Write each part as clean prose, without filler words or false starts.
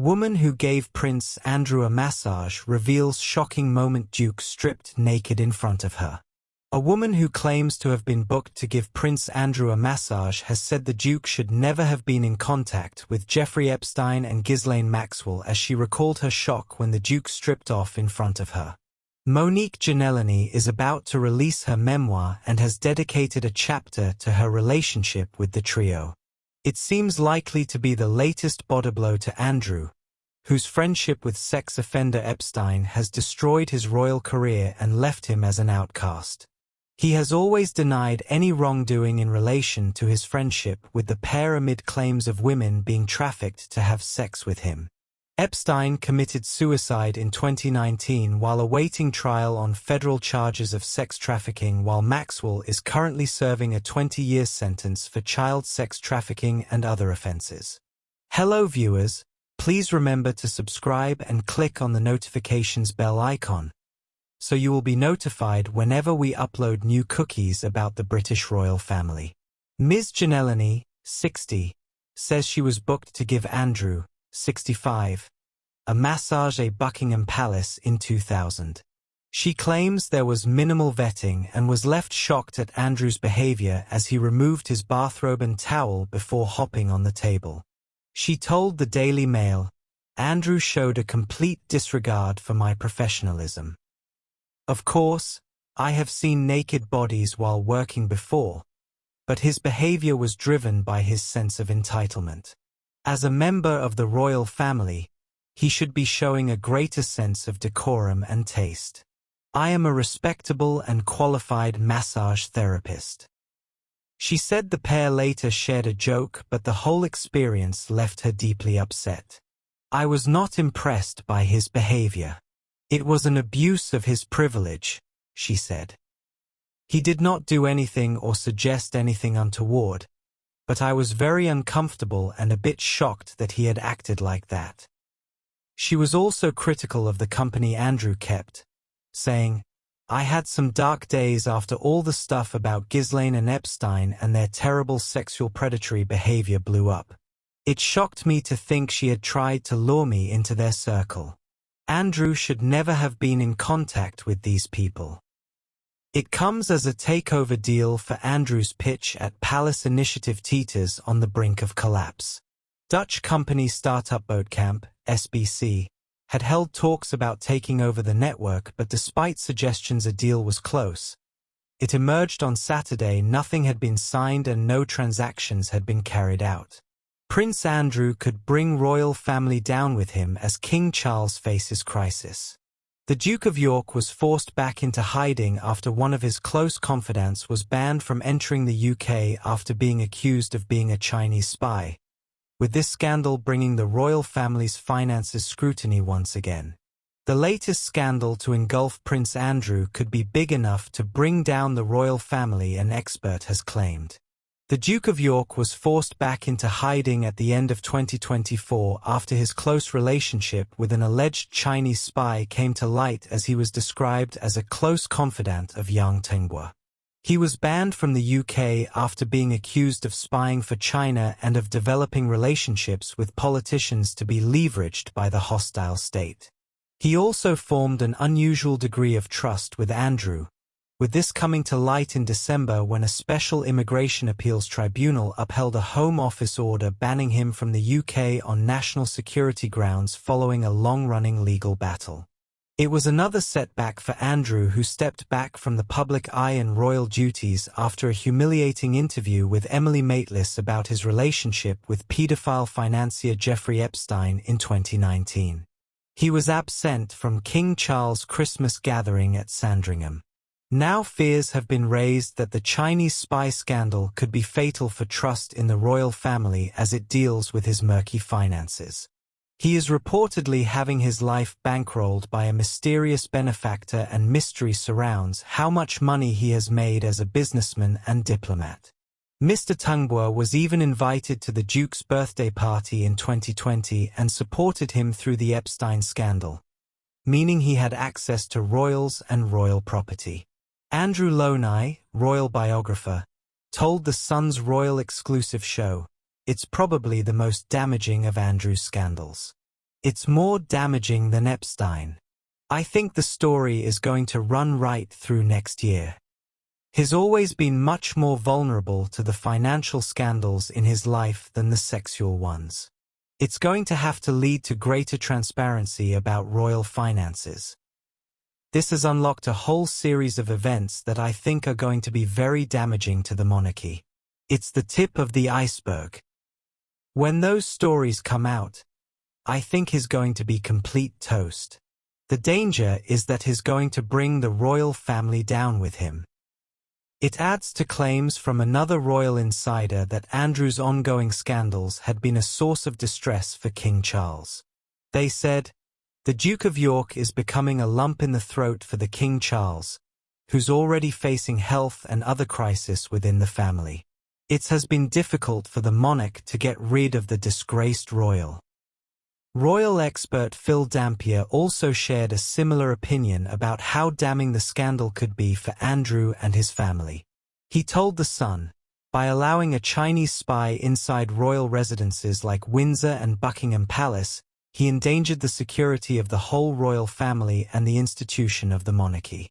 Woman who gave Prince Andrew a massage reveals shocking moment Duke stripped naked in front of her. A woman who claims to have been booked to give Prince Andrew a massage has said the Duke should never have been in contact with Jeffrey Epstein and Ghislaine Maxwell as she recalled her shock when the Duke stripped off in front of her. Monique Giannelloni is about to release her memoir and has dedicated a chapter to her relationship with the trio. It seems likely to be the latest bodyblow to Andrew, whose friendship with sex offender Epstein has destroyed his royal career and left him as an outcast. He has always denied any wrongdoing in relation to his friendship with the pair amid claims of women being trafficked to have sex with him. Epstein committed suicide in 2019 while awaiting trial on federal charges of sex trafficking, while Maxwell is currently serving a 20-year sentence for child sex trafficking and other offences. Hello viewers, please remember to subscribe and click on the notifications bell icon, so you will be notified whenever we upload new cookies about the British royal family. Ms. Giannelloni, 60, says she was booked to give Andrew, 65, a massage at Buckingham Palace in 2000. She claims there was minimal vetting and was left shocked at Andrew's behavior as he removed his bathrobe and towel before hopping on the table. She told the Daily Mail, "Andrew showed a complete disregard for my professionalism. Of course, I have seen naked bodies while working before, but his behavior was driven by his sense of entitlement. As a member of the royal family, he should be showing a greater sense of decorum and taste. I am a respectable and qualified massage therapist." She said the pair later shared a joke, but the whole experience left her deeply upset. "I was not impressed by his behavior. It was an abuse of his privilege," she said. "He did not do anything or suggest anything untoward, but I was very uncomfortable and a bit shocked that he had acted like that." She was also critical of the company Andrew kept, saying, "I had some dark days after all the stuff about Ghislaine and Epstein and their terrible sexual predatory behavior blew up. It shocked me to think she had tried to lure me into their circle. Andrew should never have been in contact with these people." It comes as a takeover deal for Andrew's pitch at Palace Initiative teeters on the brink of collapse. Dutch company startup Bootcamp, SBC, had held talks about taking over the network, but despite suggestions a deal was close, it emerged on Saturday nothing had been signed and no transactions had been carried out. Prince Andrew could bring royal family down with him as King Charles faces crisis. The Duke of York was forced back into hiding after one of his close confidants was banned from entering the UK after being accused of being a Chinese spy, with this scandal bringing the royal family's finances scrutiny once again. The latest scandal to engulf Prince Andrew could be big enough to bring down the royal family, an expert has claimed. The Duke of York was forced back into hiding at the end of 2024 after his close relationship with an alleged Chinese spy came to light, as he was described as a close confidant of Yang Tenghua. He was banned from the UK after being accused of spying for China and of developing relationships with politicians to be leveraged by the hostile state. He also formed an unusual degree of trust with Andrew, with this coming to light in December when a special immigration appeals tribunal upheld a Home Office order banning him from the UK on national security grounds following a long-running legal battle. It was another setback for Andrew, who stepped back from the public eye and royal duties after a humiliating interview with Emily Maitlis about his relationship with paedophile financier Jeffrey Epstein in 2019. He was absent from King Charles' Christmas gathering at Sandringham. Now fears have been raised that the Chinese spy scandal could be fatal for trust in the royal family as it deals with his murky finances. He is reportedly having his life bankrolled by a mysterious benefactor, and mystery surrounds how much money he has made as a businessman and diplomat. Mr. Tenghua was even invited to the Duke's birthday party in 2020 and supported him through the Epstein scandal, meaning he had access to royals and royal property. Andrew Loney, royal biographer, told the Sun's royal exclusive show, "It's probably the most damaging of Andrew's scandals. It's more damaging than Epstein. I think the story is going to run right through next year. He's always been much more vulnerable to the financial scandals in his life than the sexual ones. It's going to have to lead to greater transparency about royal finances. This has unlocked a whole series of events that I think are going to be very damaging to the monarchy. It's the tip of the iceberg. When those stories come out, I think he's going to be complete toast. The danger is that he's going to bring the royal family down with him. It adds to claims from another royal insider that Andrew's ongoing scandals had been a source of distress for King Charles. They said, "The Duke of York is becoming a lump in the throat for the King Charles, who's already facing health and other crises within the family. It has been difficult for the monarch to get rid of the disgraced royal." Royal expert Phil Dampier also shared a similar opinion about how damning the scandal could be for Andrew and his family. He told The Sun, "By allowing a Chinese spy inside royal residences like Windsor and Buckingham Palace, he endangered the security of the whole royal family and the institution of the monarchy."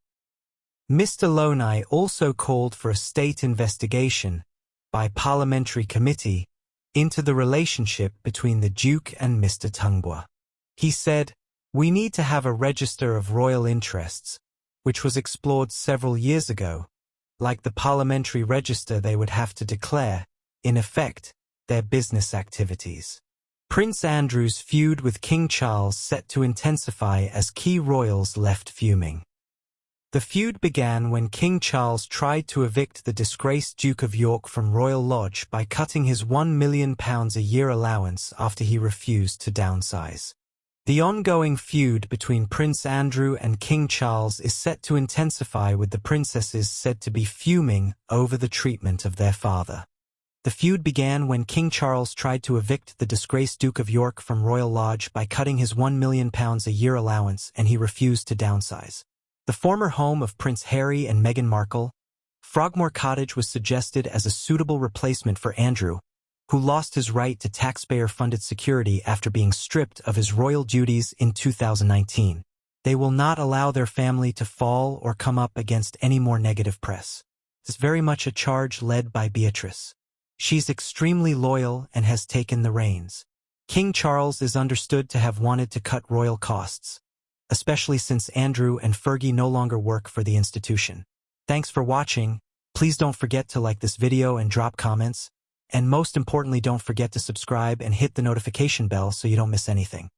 Mr. Lonai also called for a state investigation, by parliamentary committee, into the relationship between the Duke and Mr. Tungwa. He said, "We need to have a register of royal interests," which was explored several years ago. Like the parliamentary register, they would have to declare, in effect, their business activities. Prince Andrew's feud with King Charles set to intensify as key royals left fuming. The feud began when King Charles tried to evict the disgraced Duke of York from Royal Lodge by cutting his £1 million a year allowance after he refused to downsize. The ongoing feud between Prince Andrew and King Charles is set to intensify, with the princesses said to be fuming over the treatment of their father. The feud began when King Charles tried to evict the disgraced Duke of York from Royal Lodge by cutting his £1 million a year allowance and he refused to downsize. The former home of Prince Harry and Meghan Markle, Frogmore Cottage, was suggested as a suitable replacement for Andrew, who lost his right to taxpayer-funded security after being stripped of his royal duties in 2019. They will not allow their family to fall or come up against any more negative press. It's very much a charge led by Beatrice. She's extremely loyal and has taken the reins. King Charles is understood to have wanted to cut royal costs, especially since Andrew and Fergie no longer work for the institution. Thanks for watching. Please don't forget to like this video and drop comments. And most importantly, don't forget to subscribe and hit the notification bell so you don't miss anything.